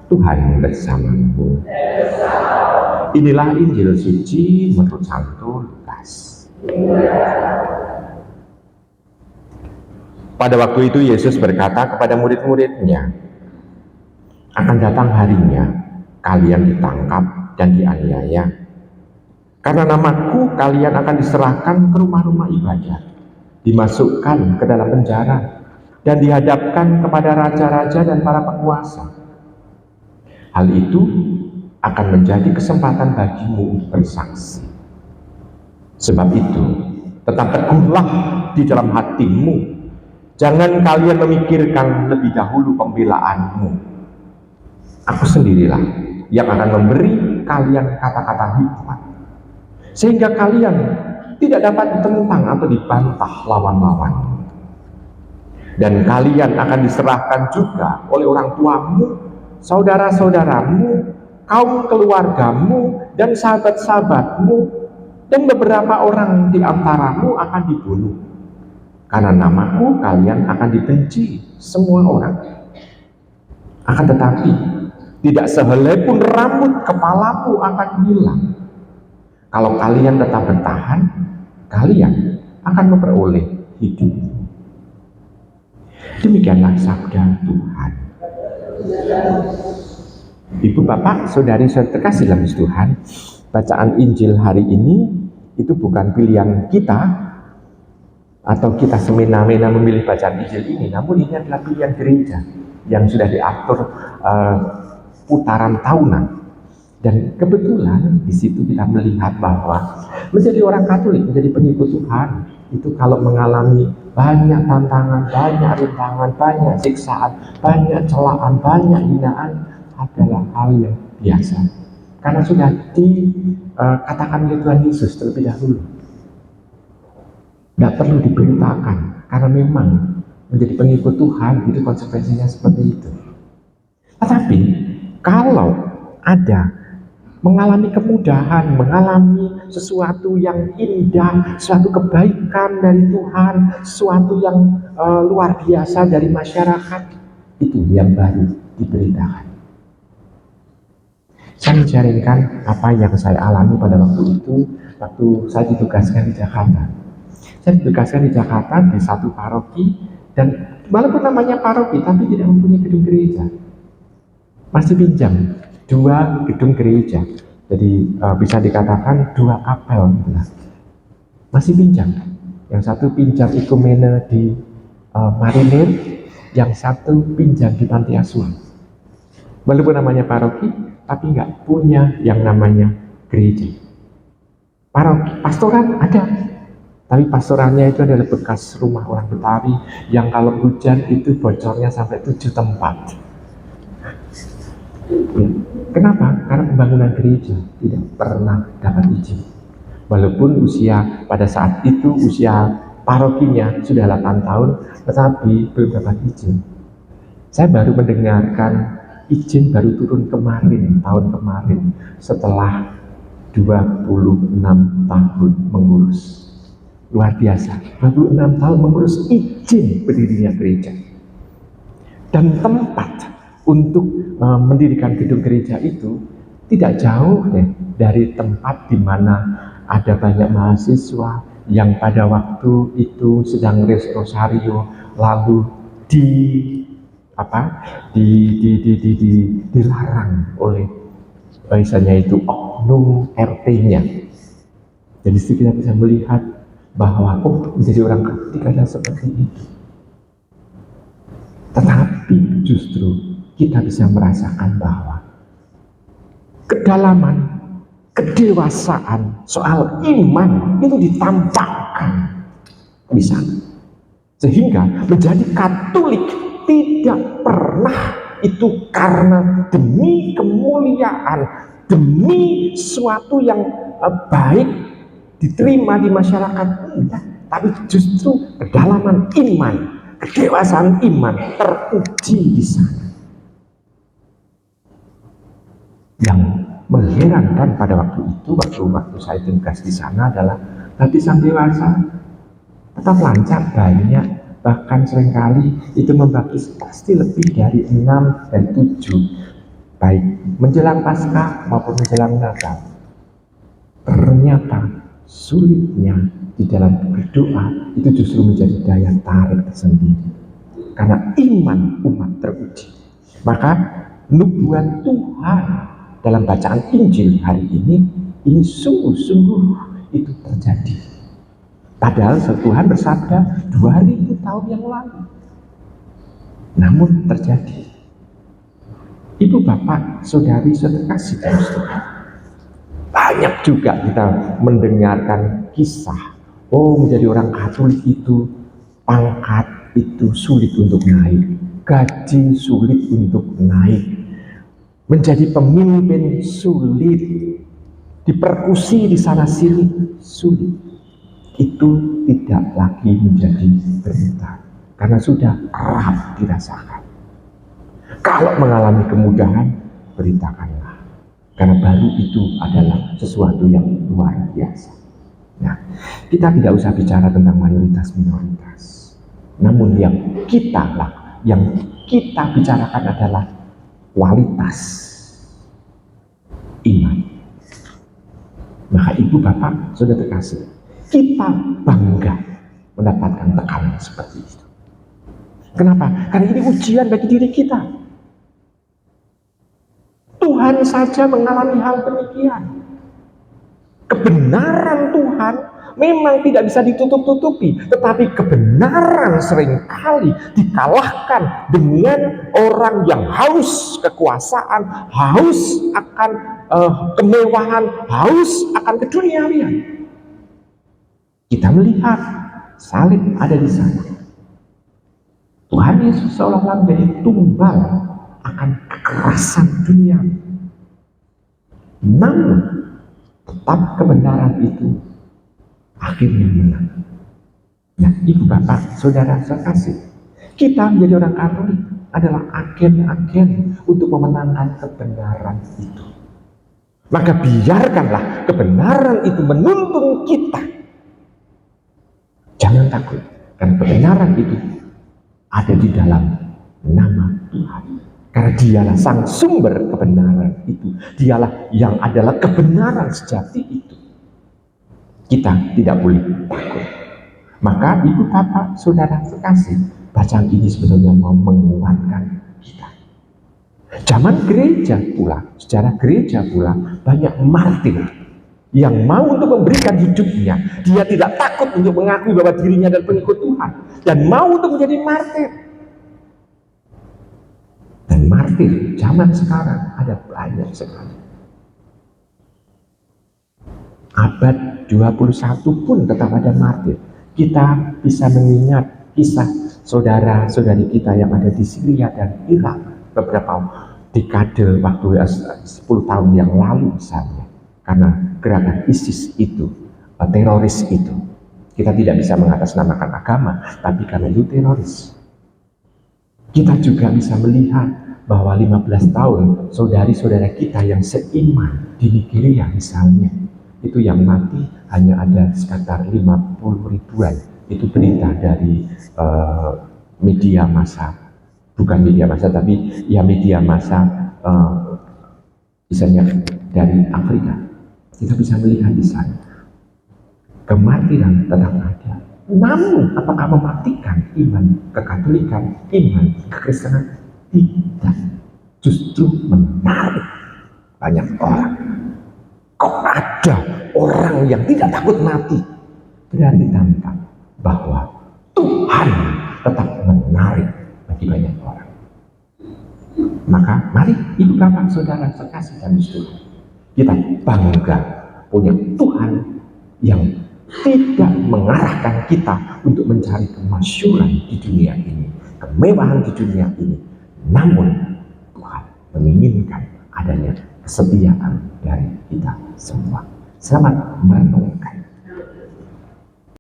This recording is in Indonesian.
Tuhan bersamamu. Inilah Injil suci menurut Santo Lukas. Pada waktu itu Yesus berkata kepada murid-muridnya, akan datang harinya kalian ditangkap dan dianiaya. Karena namaku kalian akan diserahkan ke rumah-rumah ibadah, dimasukkan ke dalam penjara, dan dihadapkan kepada raja-raja dan para penguasa. Hal itu akan menjadi kesempatan bagimu untuk bersaksi. Sebab itu, tetap teguhlah di dalam hatimu. Jangan kalian memikirkan lebih dahulu pembelaanmu. Aku sendirilah yang akan memberi kalian kata-kata hikmat, sehingga kalian tidak dapat ditentang atau dibantah lawan-lawan. Dan kalian akan diserahkan juga oleh orang tuamu, saudara-saudaramu, kaum keluargamu, dan sahabat-sahabatmu, dan beberapa orang di antaramu akan dibunuh. Karena namaku kalian akan dibenci semua orang. Akan tetapi tidak sehelai pun rambut kepalamu akan hilang. Kalau kalian tetap bertahan, kalian akan memperoleh hidup. Demikianlah sabda Tuhan. Ibu, bapak, saudari-saudari terkasih dalam Tuhan, bacaan Injil hari ini itu bukan pilihan kita atau kita semena-mena memilih bacaan Injil ini, namun ini adalah pilihan gereja yang sudah diatur putaran tahunan. Dan kebetulan di situ kita melihat bahwa menjadi orang Katolik, menjadi pengikut Tuhan, itu kalau mengalami banyak tantangan, banyak rintangan, banyak siksaan, banyak celaan, banyak hinaan, adalah hal yang biasa. Karena sudah dikatakan oleh Tuhan Yesus terlebih dahulu. Tidak perlu diberitakan, karena memang menjadi pengikut Tuhan itu konsekuensinya seperti itu. Tetapi kalau ada mengalami kemudahan, mengalami sesuatu yang indah, suatu kebaikan dari Tuhan, sesuatu yang luar biasa dari masyarakat, itu yang baru diberitakan. Saya menceritakan apa yang saya alami pada waktu itu, waktu saya ditugaskan di Jakarta. Saya ditugaskan di Jakarta di satu paroki, dan walaupun namanya paroki tapi tidak mempunyai gedung gereja, masih pinjam 2 gedung gereja, jadi bisa dikatakan 2 kapel, masih pinjam. Yang satu pinjam ikumene di Marinir, yang satu pinjam di Panti Asuhan. Walaupun namanya paroki tapi nggak punya yang namanya gereja. Paroki pastoran ada, tapi pastorannya itu adalah bekas rumah orang Betawi yang kalau hujan itu bocornya sampai 7 tempat. Ya. Kenapa? Karena pembangunan gereja tidak pernah dapat izin. Walaupun usia pada saat itu usia parokinya sudah 8 tahun, tetapi belum dapat izin. Saya baru mendengarkan izin baru turun kemarin, tahun kemarin, setelah 26 tahun mengurus. Luar biasa, 26 tahun mengurus izin berdirinya gereja. Dan tempat untuk mendirikan gedung gereja itu tidak jauh dari tempat di mana ada banyak mahasiswa yang pada waktu itu sedang rosario, lalu dilarang oleh misalnya itu oknum RT-nya. Jadi kita bisa melihat bahwa menjadi orang Katolik adalah seperti itu. Tetapi justru kita bisa merasakan bahwa kedalaman, kedewasaan soal iman itu ditampakkan di sana. Sehingga menjadi Katolik tidak pernah itu karena demi kemuliaan, demi sesuatu yang baik diterima di masyarakat, tapi justru kedalaman iman, kedewasaan iman teruji di sana. Yang mengherankan pada waktu itu, waktu saya tugas di sana adalah nanti sang dewasa tetap lancar, banyak Bahkan seringkali itu membaptis pasti lebih dari 6 dan 7, baik menjelang Paskah maupun menjelang Natal. Ternyata sulitnya di dalam berdoa itu justru menjadi daya tarik tersendiri, karena iman umat teruji. Maka nubuat Tuhan dalam bacaan Injil hari ini sungguh-sungguh itu terjadi. Padahal Tuhan bersabda 2000 tahun yang lalu, namun terjadi. Ibu bapak, saudari, terkasih dalam Tuhan, banyak juga kita mendengarkan kisah, menjadi orang Katolik itu pangkat itu sulit untuk naik, gaji sulit untuk naik, menjadi pemimpin sulit, dipersekusi di sana sini sulit. Itu tidak lagi menjadi berita, karena sudah kerap dirasakan. Kalau mengalami kemudahan, beritakanlah, karena baru itu adalah sesuatu yang luar biasa. Nah, kita tidak usah bicara tentang mayoritas-minoritas, namun yang kita bicarakan adalah kualitas iman. Maka ibu bapak sudah terkasih, kita bangga mendapatkan tekanan seperti itu. Kenapa? Karena ini ujian bagi diri kita. Tuhan saja mengalami hal demikian. Kebenaran Tuhan memang tidak bisa ditutup-tutupi, tetapi kebenaran seringkali dikalahkan dengan orang yang haus kekuasaan, haus akan kemewahan, haus akan keduniawian. Kita melihat salib ada di sana. Tuhan Yesus seolah-olah menjadi tumbal akan kekerasan dunia. Namun tetap kebenaran itu akhirnya menang. Nah, ibu bapak, saudara sekasih, kita menjadi orang Katolik adalah agen-agen untuk memenangkan kebenaran itu. Maka biarkanlah kebenaran itu menuntun kita. Jangan takut, karena kebenaran itu ada di dalam nama Tuhan. Karena dialah sang sumber kebenaran itu. Dialah yang adalah kebenaran sejati itu. Kita tidak boleh takut. Maka ibu bapak saudara sekasih, bacaan ini sebetulnya mau menguatkan kita. Zaman gereja pula, sejarah gereja pula, banyak martir yang mau untuk memberikan hidupnya. Dia tidak takut untuk mengakui bahwa dirinya adalah pengikut Tuhan, dan mau untuk menjadi martir. Dan martir zaman sekarang ada banyak sekali. Abad 21 pun tetap ada martir. Kita bisa mengingat kisah saudara-saudari kita yang ada di Syria dan Irak beberapa dekade waktu 10 tahun yang lalu misalnya. Karena gerakan ISIS itu, teroris itu, kita tidak bisa mengatasnamakan agama, tapi karena itu teroris. Kita juga bisa melihat bahwa 15 tahun saudari-saudara kita yang seiman di Nigeria misalnya, itu yang mati hanya ada sekitar 50 ribuan. Itu berita dari media massa, bukan media massa tapi ya media massa misalnya dari Afrika. Kita bisa melihat di sana kematian tetap ada. Namun apakah mematikan iman kekatolikan, iman kekristenan? Tidak. Justru menarik banyak orang. Kok ada orang yang tidak takut mati? Berarti tanda bahwa Tuhan tetap menarik bagi banyak orang. Maka mari ibu bapak saudara sekasih dan Tuhan, kita bangga punya Tuhan yang tidak mengarahkan kita untuk mencari kemasyhuran di dunia ini, kemewahan di dunia ini. Namun Tuhan menginginkan adanya kesetiaan dari kita semua. Selamat merenungkan.